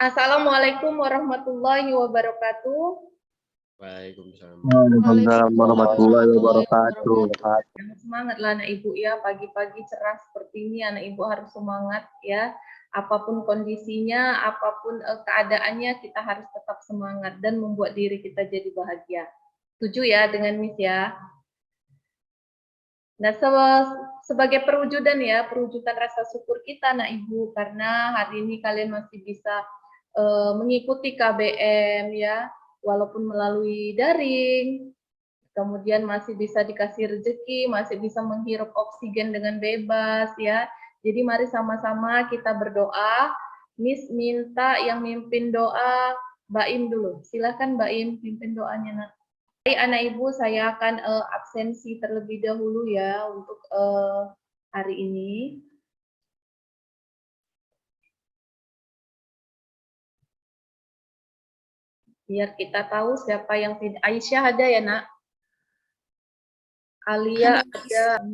Assalamualaikum warahmatullahi wabarakatuh. Waalaikumsalam. Waalaikumsalam warahmatullahi wabarakatuh. Semangatlah anak ibu ya, pagi-pagi cerah seperti ini anak ibu harus semangat ya. Apapun kondisinya, apapun keadaannya, kita harus tetap semangat dan membuat diri kita jadi bahagia. Setuju ya dengan Miss ya? Nah, sebagai perwujudan ya, perwujudan rasa syukur kita anak ibu, karena hari ini kalian masih bisa mengikuti KBM ya, walaupun melalui daring, kemudian masih bisa dikasih rezeki, masih bisa menghirup oksigen dengan bebas ya. Jadi mari sama-sama kita berdoa. Miss minta yang mimpin doa Mbak Im dulu. Silakan Mbak Im pimpin doanya nak. Baik anak ibu, saya akan absensi terlebih dahulu ya untuk hari ini. Biar kita tahu siapa yang tidak. Aisyah ada ya nak? Alia ada.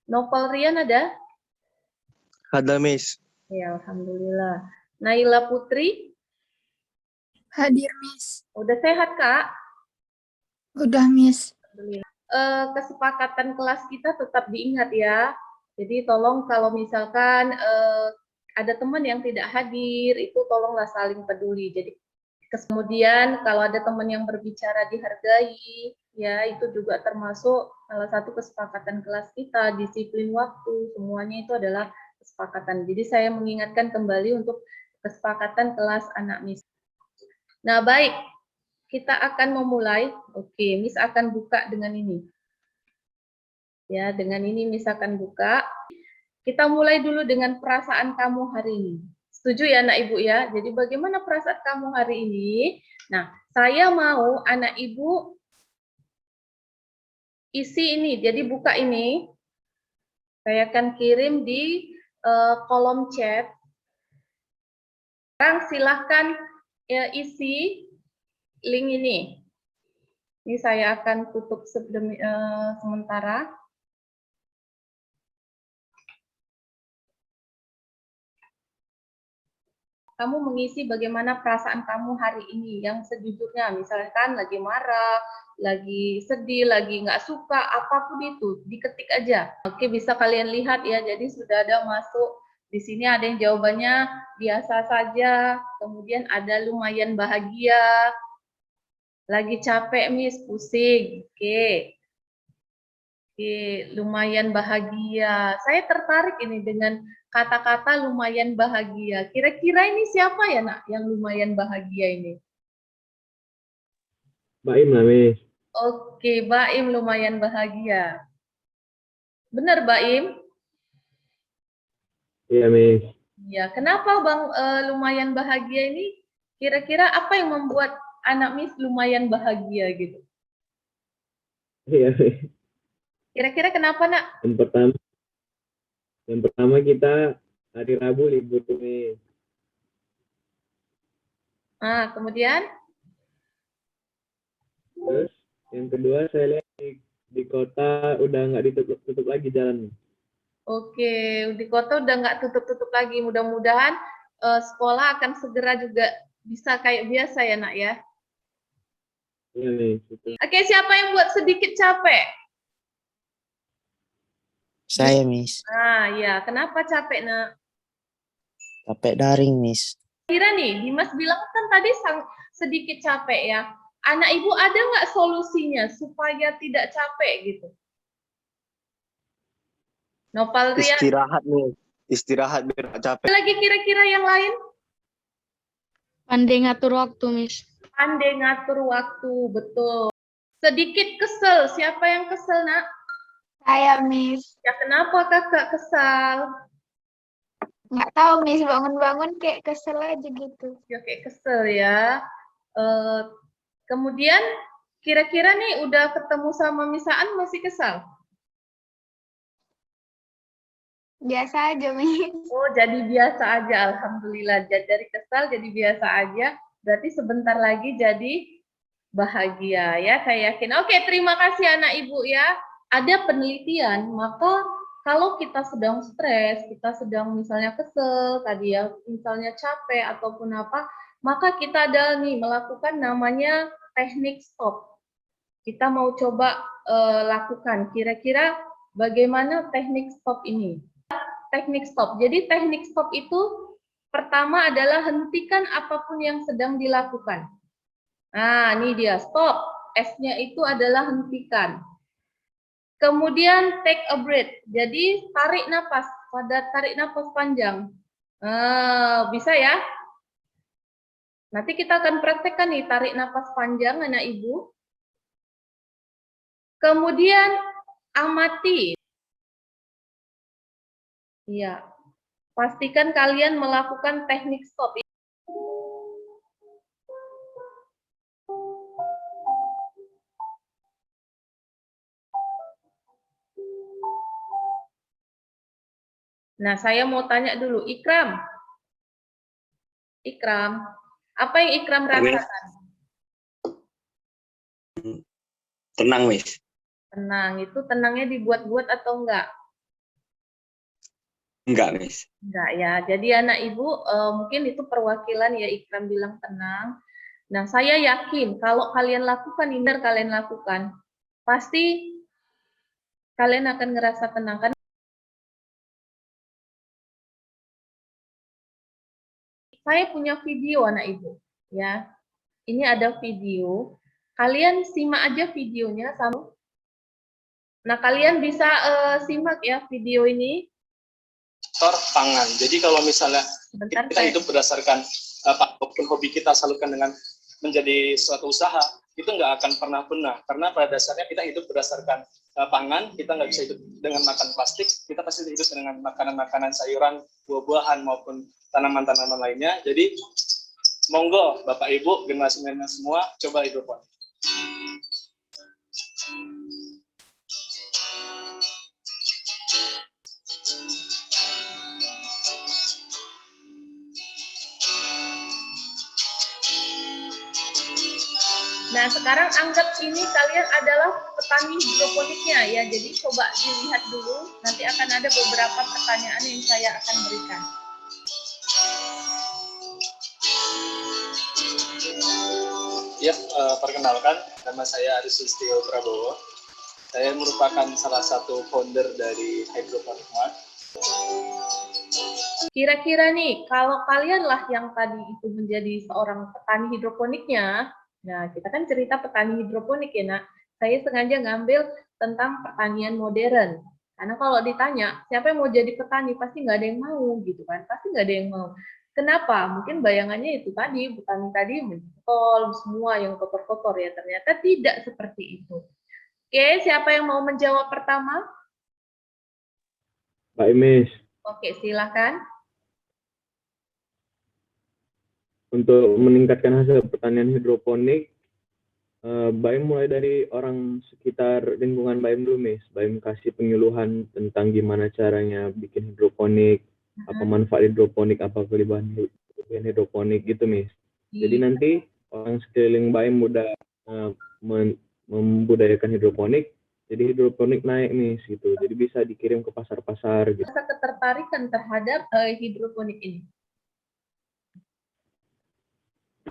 Novel Rian ada? Ada Miss. Ya, alhamdulillah. Naila Putri? Hadir, Miss. Udah sehat, Kak? Udah, Miss. Alhamdulillah. Kesepakatan kelas kita tetap diingat ya. Jadi tolong kalau misalkan ada teman yang tidak hadir, itu tolonglah saling peduli. Jadi kemudian kalau ada teman yang berbicara dihargai, ya itu juga termasuk salah satu kesepakatan kelas kita, disiplin waktu, semuanya itu adalah kesepakatan. Jadi saya mengingatkan kembali untuk kesepakatan kelas anak Miss. Nah baik, kita akan memulai. Oke, Miss akan buka dengan ini. Ya, dengan ini Miss akan buka. Kita mulai dulu dengan perasaan kamu hari ini. Setuju ya anak ibu ya? Jadi bagaimana perasaan kamu hari ini? Nah, saya mau anak ibu isi ini. Jadi buka ini. Saya akan kirim di kolom chat. Sekarang silahkan isi link ini. Ini saya akan tutup sementara. Kamu mengisi bagaimana perasaan kamu hari ini yang sejujurnya, misalkan lagi marah, lagi sedih, lagi nggak suka, apapun itu, diketik aja. Oke, bisa kalian lihat ya, jadi sudah ada masuk, di sini ada yang jawabannya biasa saja, kemudian ada lumayan bahagia, lagi capek Miss, pusing, oke. Oke, lumayan bahagia. Saya tertarik ini dengan kata-kata lumayan bahagia. Kira-kira ini siapa ya nak yang lumayan bahagia ini? Baim lah, Miss. Oke, Baim lumayan bahagia. Benar Baim? Iya, Miss. Ya, kenapa Bang lumayan bahagia ini? Kira-kira apa yang membuat anak Miss lumayan bahagia gitu? Iya, Miss. Kira-kira kenapa nak? Yang pertama kita hari Rabu libur tuh, Miss. Ah, kemudian? Terus yang kedua saya lihat di kota udah nggak ditutup lagi jalan. Oke, di kota udah nggak tutup-tutup lagi. Mudah-mudahan sekolah akan segera juga bisa kayak biasa ya nak ya. Iya, Miss. Oke, siapa yang buat sedikit capek? Saya, Miss. Ah ya, kenapa capek nak? Capek daring, Miss. Kira nih, Dimas bilang kan tadi sedikit capek ya. Anak ibu ada nggak solusinya supaya tidak capek gitu? Noval Rian. Istirahat, Miss. Istirahat biar nggak capek. Lagi kira-kira yang lain? Pandai ngatur waktu, Miss. Pandai ngatur waktu, betul. Sedikit kesel, siapa yang kesel nak? Saya, Miss. Ya kenapa kakak kesal? Nggak tahu, Miss. Bangun-bangun kayak kesel aja gitu. Ya kayak kesel ya. Kemudian kira-kira nih udah ketemu sama Misaan masih kesal? Biasa aja, Miss. Oh, jadi biasa aja. Alhamdulillah. Dari kesal jadi biasa aja. Berarti sebentar lagi jadi bahagia ya. Saya yakin. Oke, terima kasih anak ibu ya. Ada penelitian, maka kalau kita sedang stres, kita sedang misalnya kesel, tadi ya, misalnya capek ataupun apa, maka kita ada nih melakukan namanya teknik stop. Kita mau coba lakukan. Kira-kira bagaimana teknik stop ini? Teknik stop. Jadi teknik stop itu pertama adalah hentikan apapun yang sedang dilakukan. Nah, ini dia stop. S-nya itu adalah hentikan. Kemudian take a breath. Jadi tarik nafas. Pada tarik nafas panjang. Bisa ya? Nanti kita akan praktekkan nih tarik nafas panjang anak ibu. Kemudian amati. Iya. Pastikan kalian melakukan teknik stop. Nah, saya mau tanya dulu, Ikram. Ikram, apa yang Ikram rasakan? Tenang, Miss. Tenang, itu tenangnya dibuat-buat atau enggak? Enggak, Miss. Enggak ya. Jadi anak ibu mungkin itu perwakilan ya Ikram bilang tenang. Nah, saya yakin kalau kalian lakukan ini, kalian lakukan, pasti kalian akan ngerasa tenang kan? Saya punya video anak ibu, ya. Ini ada video. Kalian simak aja videonya sama. Nah, kalian bisa simak ya video ini. Sektor pangan. Jadi kalau misalnya Sebentar, kita hidup berdasarkan apapun hobi kita salurkan dengan menjadi suatu usaha, itu nggak akan pernah punah. Karena pada dasarnya kita hidup berdasarkan pangan, kita nggak bisa hidup dengan makan plastik, kita pasti hidup dengan makanan-makanan sayuran, buah-buahan maupun tanaman-tanaman lainnya. Jadi monggo Bapak Ibu, generasi milenial semua, coba hidroponik. Nah, sekarang anggap ini kalian adalah petani hidroponiknya ya. Jadi coba dilihat dulu, nanti akan ada beberapa pertanyaan yang saya akan berikan. Ya, perkenalkan, nama saya Aris Sustio Prabowo. Saya merupakan salah satu founder dari Hydroponic Mart. Kira-kira nih, kalau kalian lah yang tadi itu menjadi seorang petani hidroponiknya, nah kita kan cerita petani hidroponik ya nak, saya sengaja ngambil tentang pertanian modern. Karena kalau ditanya, siapa yang mau jadi petani, pasti nggak ada yang mau gitu kan, pasti nggak ada yang mau. Kenapa? Mungkin bayangannya itu tadi, petani tadi menjempol semua yang kotor-kotor ya, ternyata tidak seperti itu. Oke, siapa yang mau menjawab pertama? Mbak Miss, Oke, silakan. untuk meningkatkan hasil pertanian hidroponik, Baim mulai dari orang sekitar lingkungan Baim dulu, Miss. Baim kasih penyuluhan tentang gimana caranya bikin hidroponik, apa manfaat hidroponik, apa kelebihan hidroponik gitu, Miss. Jadi nanti orang sekeliling Baim udah membudayakan hidroponik, jadi hidroponik naik, Miss, gitu. Jadi bisa dikirim ke pasar-pasar gitu. Rasa ketertarikan terhadap hidroponik ini?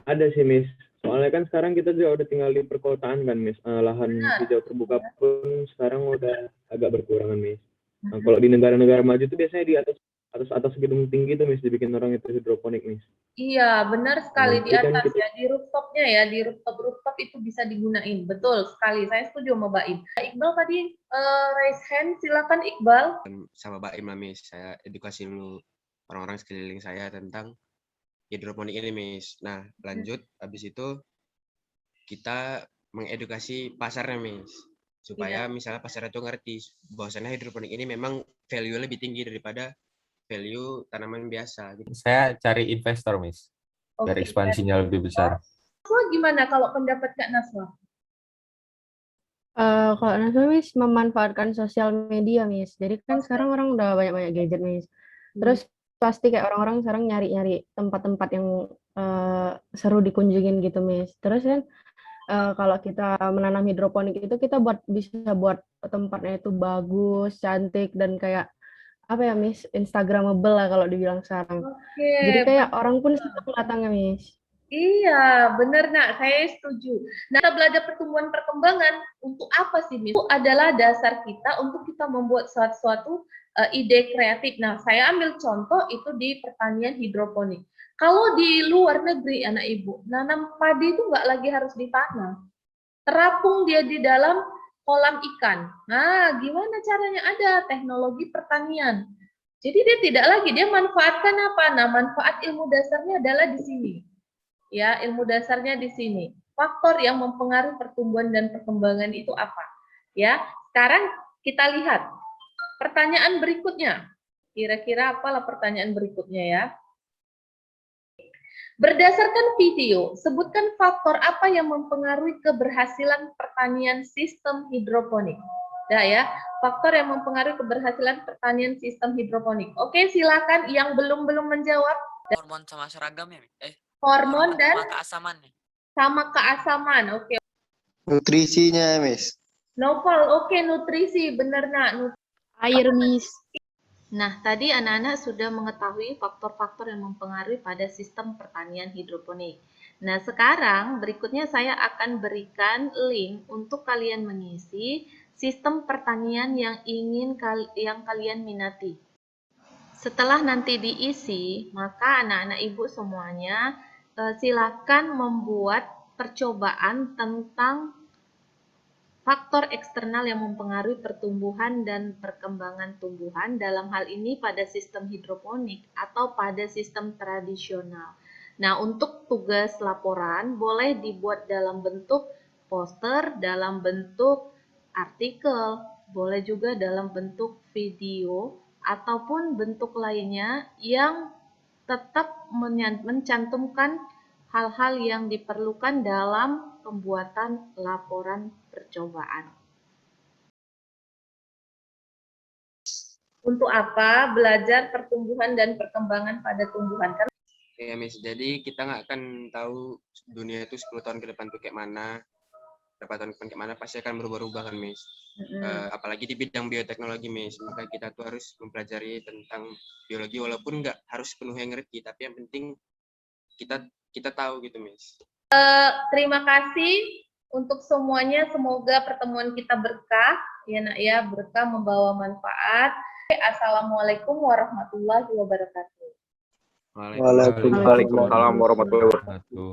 Ada sih, Miss. Soalnya kan sekarang kita juga udah tinggal di perkotaan kan, Miss. Lahan hijau terbuka pun sekarang udah agak berkurang, Miss. Nah, kalau di negara-negara maju itu biasanya di atas gedung tinggi tuh, Miss, dibikin orang itu hidroponik, Miss. Iya, benar sekali di Kan atas ya, di rooftopnya ya, di rooftop itu bisa digunain. Betul sekali, saya setuju sama Baim. Iqbal tadi raise hand, silakan Iqbal. Sama Baim lah, Miss. Saya edukasi dulu orang-orang sekeliling saya tentang hidroponik ini, Miss. Nah, lanjut habis itu kita mengedukasi pasarnya, Miss. Supaya misalnya pasar itu ngerti bahwasannya hidroponik ini memang value lebih tinggi daripada value tanaman biasa gitu. Saya cari investor, Miss. Biar ekspansinya lebih besar. Naswa gimana kalau pendapat Kak Naswa? Kalau Naswa, Miss, memanfaatkan sosial media, Miss. Jadi kan sekarang orang udah banyak-banyak gadget, Miss. Terus pasti kayak orang-orang sekarang nyari-nyari tempat-tempat yang seru dikunjungin gitu, Miss. Terus kan kalau kita menanam hidroponik itu kita bisa buat tempatnya itu bagus, cantik, dan kayak apa ya, Miss, Instagramable lah kalau dibilang sekarang. Jadi kayak orang pun senang datangnya, Miss. Iya, benar nak, saya setuju. Nah, kita belajar pertumbuhan perkembangan untuk apa sih, Miss? Itu adalah dasar kita untuk kita membuat suatu ide kreatif. Nah, saya ambil contoh itu di pertanian hidroponik. Kalau di luar negeri, anak ibu, nanam padi itu nggak lagi harus ditanam. Terapung dia di dalam kolam ikan. Nah, gimana caranya? Ada teknologi pertanian. Jadi dia tidak lagi, dia manfaatkan apa? Nah, manfaat ilmu dasarnya adalah di sini. Ya, ilmu dasarnya di sini. Faktor yang mempengaruhi pertumbuhan dan perkembangan itu apa? Ya, sekarang kita lihat pertanyaan berikutnya. Kira-kira apalah pertanyaan berikutnya ya? Berdasarkan video, sebutkan faktor apa yang mempengaruhi keberhasilan pertanian sistem hidroponik. Nah ya, faktor yang mempengaruhi keberhasilan pertanian sistem hidroponik. Oke, silakan yang belum menjawab. Hormon sama seragam ya? Hormon dan sama keasaman ya? sama keasaman. Oke. Nutrisinya, Miss. Novel, oke, nutrisi, benar nak. Air, Miss. Nah, tadi anak-anak sudah mengetahui faktor-faktor yang mempengaruhi pada sistem pertanian hidroponik. Nah, sekarang berikutnya saya akan berikan link untuk kalian mengisi sistem pertanian yang kalian minati. Setelah nanti diisi, maka anak-anak ibu semuanya silakan membuat percobaan tentang faktor eksternal yang mempengaruhi pertumbuhan dan perkembangan tumbuhan, dalam hal ini pada sistem hidroponik atau pada sistem tradisional. Nah, untuk tugas laporan boleh dibuat dalam bentuk poster, dalam bentuk artikel, boleh juga dalam bentuk video, ataupun bentuk lainnya yang tetap mencantumkan hal-hal yang diperlukan dalam pembuatan laporan percobaan. Untuk apa? Belajar pertumbuhan dan perkembangan pada tumbuhan. Ya, Miss. Jadi kita nggak akan tahu dunia itu 10 tahun ke depan tuh kayak mana, berapa tahun ke depan kayak mana, pasti akan berubah-ubah kan, Miss. Apalagi di bidang bioteknologi, Miss. Maka kita tuh harus mempelajari tentang biologi, walaupun nggak harus penuhnya ngerti, tapi yang penting kita tahu gitu, Miss. Terima kasih untuk semuanya. Semoga pertemuan kita berkah, ya nak ya, berkah membawa manfaat. Assalamualaikum warahmatullahi wabarakatuh. Waalaikumsalam warahmatullahi wabarakatuh.